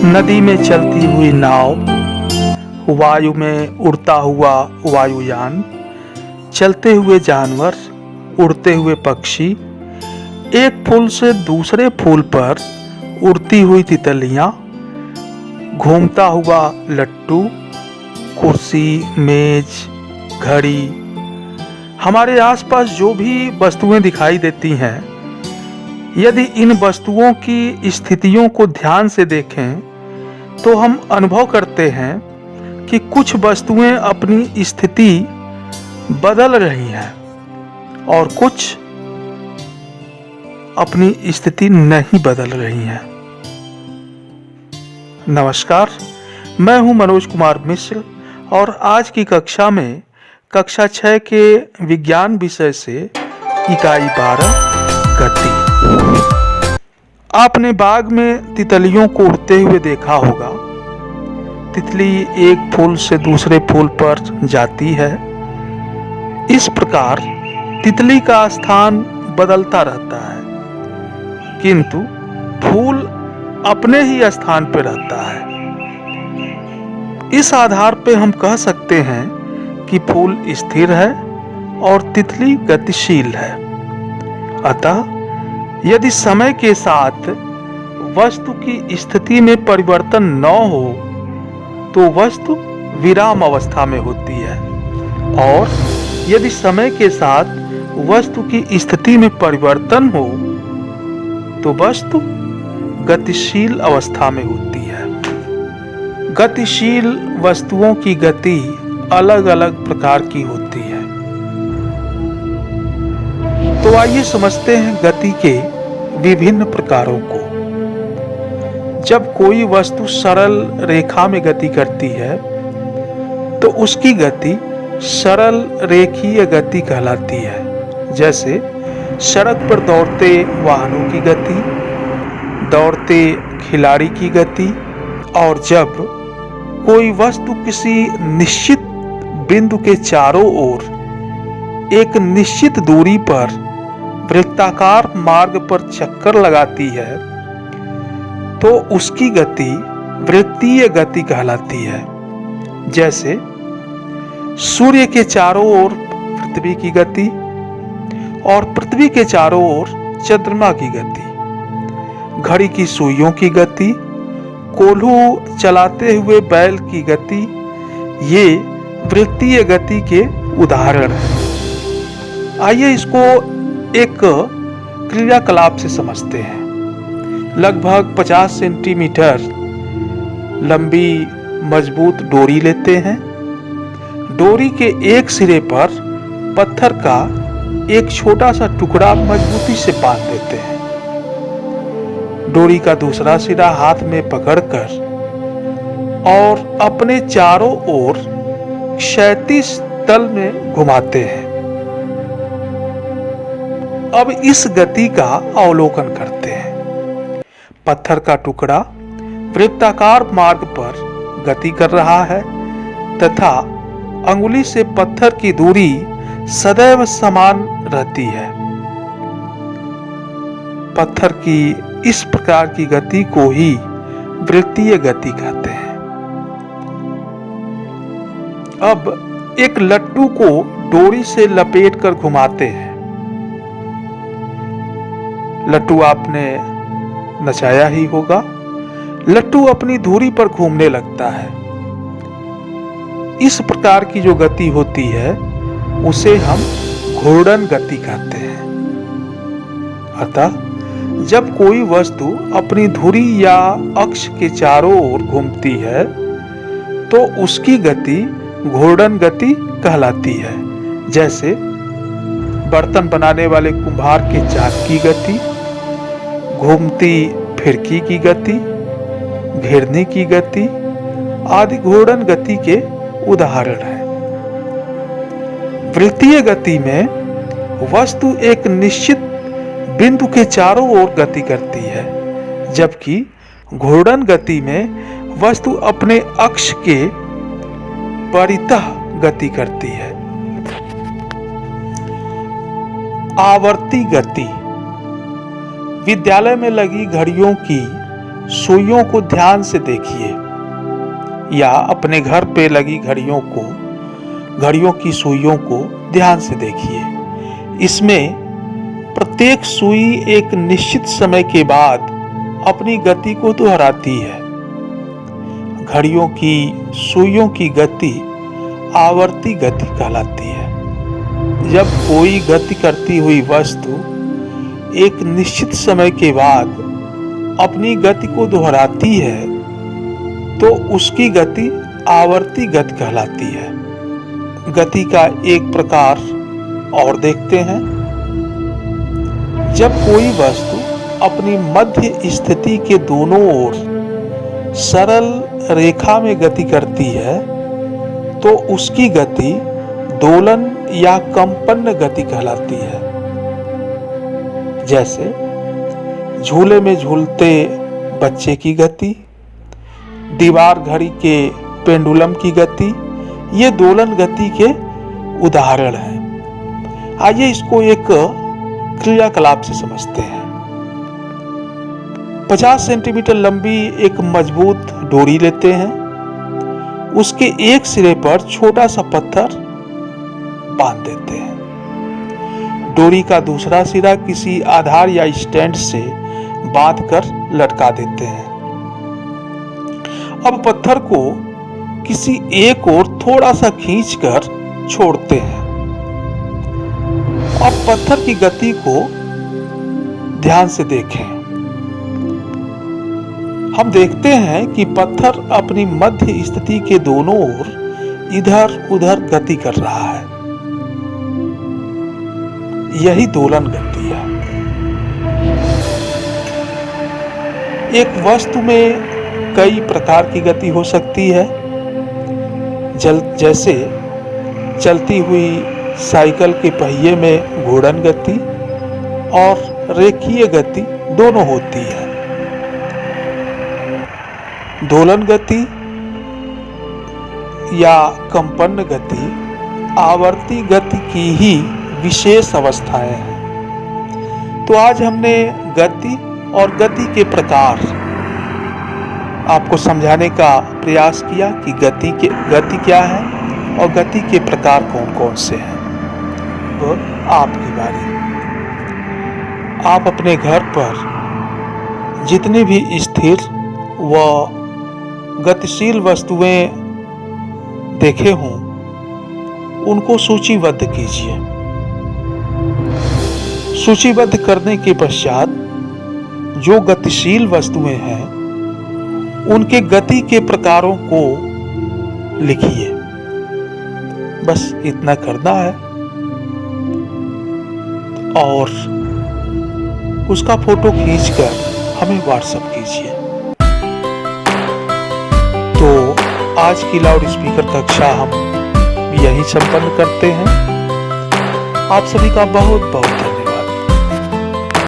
नदी में चलती हुई नाव, वायु में उड़ता हुआ वायुयान, चलते हुए जानवर, उड़ते हुए पक्षी, एक फूल से दूसरे फूल पर उड़ती हुई तितलियां, घूमता हुआ लट्टू, कुर्सी, मेज, घड़ी। हमारे आसपास जो भी वस्तुएं दिखाई देती हैं, यदि इन वस्तुओं की स्थितियों को ध्यान से देखें तो हम अनुभव करते हैं कि कुछ वस्तुएं अपनी स्थिति बदल रही हैं और कुछ अपनी स्थिति नहीं बदल रही हैं। नमस्कार, मैं हूं मनोज कुमार मिश्र और आज की कक्षा में कक्षा 6 के विज्ञान विषय से इकाई 12 गति। आपने बाग में तितलियों को उड़ते हुए देखा होगा। तितली एक फूल से दूसरे फूल पर जाती है। इस प्रकार तितली का स्थान बदलता रहता है, किंतु फूल अपने ही स्थान पर रहता है। इस आधार पर हम कह सकते हैं कि फूल स्थिर है और तितली गतिशील है। अतः यदि समय के साथ वस्तु की स्थिति में परिवर्तन न हो तो वस्तु विराम अवस्था में होती है, और यदि समय के साथ वस्तु की स्थिति में परिवर्तन हो तो वस्तु गतिशील अवस्था में होती है। गतिशील वस्तुओं की गति अलग अलग प्रकार की होती है। तो आइए समझते हैं गति के विभिन्न प्रकारों को। जब कोई वस्तु सरल रेखा में गति करती है तो उसकी गति सरल रेखीय गति कहलाती है। जैसे सड़क पर दौड़ते वाहनों की गति, दौड़ते खिलाड़ी की गति। और जब कोई वस्तु किसी निश्चित बिंदु के चारों ओर एक निश्चित दूरी पर वृत्ताकार मार्ग पर चक्कर लगाती है तो उसकी गति वृत्तीय गति कहलाती है। जैसे सूर्य के चारों ओर पृथ्वी की गति और पृथ्वी के चारों ओर चंद्रमा की गति, घड़ी की सुइयों की गति, कोल्हू चलाते हुए बैल की गति, ये वृत्तीय गति के उदाहरण हैं। आइए इसको एक क्रियाकलाप से समझते हैं। लगभग 50 सेंटीमीटर लंबी मजबूत डोरी लेते हैं। डोरी के एक सिरे पर पत्थर का एक छोटा सा टुकड़ा मजबूती से बांध देते हैं। डोरी का दूसरा सिरा हाथ में पकड़कर और अपने चारों ओर क्षैतिज तल में घुमाते हैं। अब इस गति का अवलोकन करते हैं। पत्थर का टुकड़ा वृत्ताकार मार्ग पर गति कर रहा है तथा अंगुली से पत्थर की दूरी सदैव समान रहती है। पत्थर की इस प्रकार की गति को ही वृत्तीय गति कहते हैं। अब एक लट्टू को डोरी से लपेटकर घुमाते हैं। लट्टू आपने नचाया ही होगा। लट्टू अपनी धुरी पर घूमने लगता है। इस प्रकार की जो गति होती है उसे हम घूर्णन गति कहते हैं। अतः जब कोई वस्तु अपनी धुरी या अक्ष के चारों ओर घूमती है तो उसकी गति घूर्णन गति कहलाती है। जैसे बर्तन बनाने वाले कुम्हार के चाक की गति, घूमती फिरकी की गति, घिरनी की गति आदि घूर्णन गति के उदाहरण हैं। वृत्तीय गति में वस्तु एक निश्चित बिंदु के चारों ओर गति करती है, जबकि घूर्णन गति में वस्तु अपने अक्ष के परितः गति करती है। आवर्ती गति। विद्यालय में लगी घड़ियों की सुइयों को ध्यान से देखिए या अपने घर पे लगी घड़ियों की सुइयों को ध्यान से देखिए। इसमें प्रत्येक सुई एक निश्चित समय के बाद अपनी गति को दोहराती है। घड़ियों की सुइयों की गति आवर्ती गति कहलाती है। जब कोई गति करती हुई वस्तु एक निश्चित समय के बाद अपनी गति को दोहराती है तो उसकी गति आवर्ती गति कहलाती है। गति का एक प्रकार और देखते हैं। जब कोई वस्तु अपनी मध्य स्थिति के दोनों ओर सरल रेखा में गति करती है तो उसकी गति दोलन या कंपन गति कहलाती है। जैसे झूले में झूलते बच्चे की गति, दीवार घड़ी के पेंडुलम की गति, ये दोलन गति के उदाहरण हैं। आइए इसको एक क्रियाकलाप से समझते हैं। 50 सेंटीमीटर लंबी एक मजबूत डोरी लेते हैं। उसके एक सिरे पर छोटा सा पत्थर बांध देते हैं। डोरी का दूसरा सिरा किसी आधार या स्टैंड से बांधकर लटका देते हैं। अब पत्थर को किसी एक ओर थोड़ा सा खींचकर छोड़ते हैं और पत्थर की गति को ध्यान से देखें। हम देखते हैं कि पत्थर अपनी मध्य स्थिति के दोनों ओर इधर उधर गति कर रहा है। यही दोलन गति है। एक वस्तु में कई प्रकार की गति हो सकती है, जैसे चलती हुई साइकिल के पहिए में घूर्णन गति और रेखीय गति दोनों होती है। दोलन गति या कंपन गति आवर्ती गति की ही विशेष अवस्थाएं हैं। तो आज हमने गति और गति के प्रकार आपको समझाने का प्रयास किया कि गति क्या है और गति के प्रकार कौन कौन से हैं। तो आपकी बारी। आप अपने घर पर जितनी भी स्थिर व गतिशील वस्तुएं देखे हों उनको सूचीबद्ध कीजिए। सूचीबद्ध करने के पश्चात जो गतिशील वस्तुएं हैं उनके गति के प्रकारों को लिखिए। बस इतना करना है और उसका फोटो खींचकर हमें व्हाट्सएप कीजिए। तो आज की लाउड स्पीकर कक्षा हम यही संपन्न करते हैं। आप सभी का बहुत बहुत